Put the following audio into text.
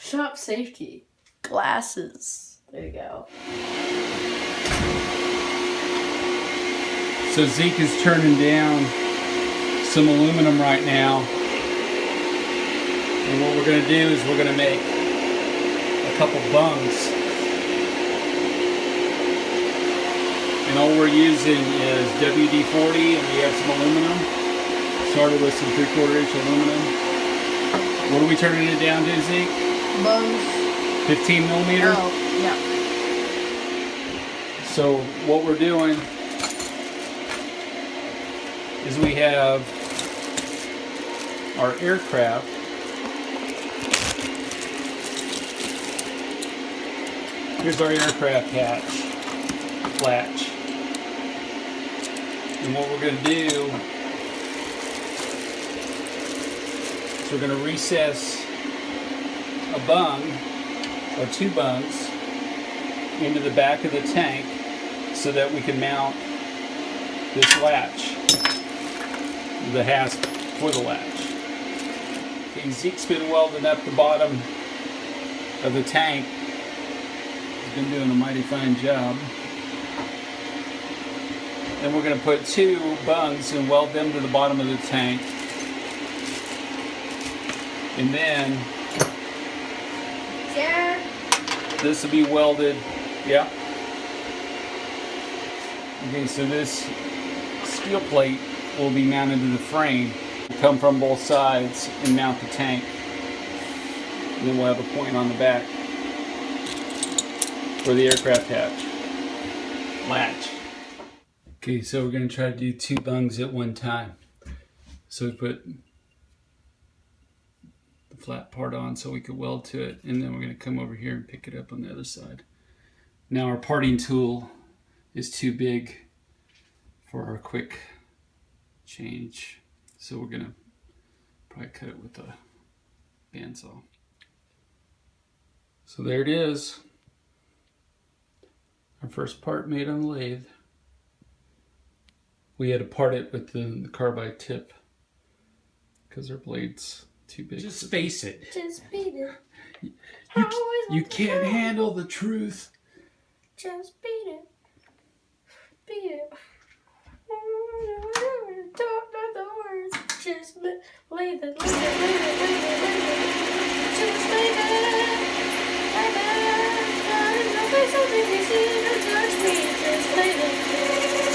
Shop safety. Glasses. There you go. So Zeke is turning down some aluminum right now. And what we're going to do is we're going to make a couple bungs. And all we're using is WD-40, and we have some aluminum. Started with some 3/4 inch aluminum. What are we turning it down to, Zeke? Bungs. 15 millimeter? Oh, yeah. So what we're doing is we have our aircraft. Here's our aircraft latch. And what we're going to do is we're going to recess a bung or two bungs into the back of the tank so that we can mount this latch, the hasp for the latch. Okay, Zeke's been welding up the bottom of the tank. He's been doing a mighty fine job. Then we're going to put two bungs and weld them to the bottom of the tank. And then this will be welded. Yeah. Okay, so this steel plate will be mounted to the frame. It'll come from both sides and mount the tank. And then we'll have a point on the back for the aircraft latch. Okay, so we're going to try to do two bungs at one time. So we put the flat part on so we could weld to it, and then we're going to come over here and pick it up on the other side. Now our parting tool is too big for our quick change, so we're going to probably cut it with a bandsaw. So there it is. Our first part made on the lathe. We had to part it with the carbide tip because our blade's too big. Just face it. Just beat it. You can't handle the truth. Just beat it. Beat it. Don't know the words. Just leave it. Just leave it. Nobody's so busy to touch me. Just leave it.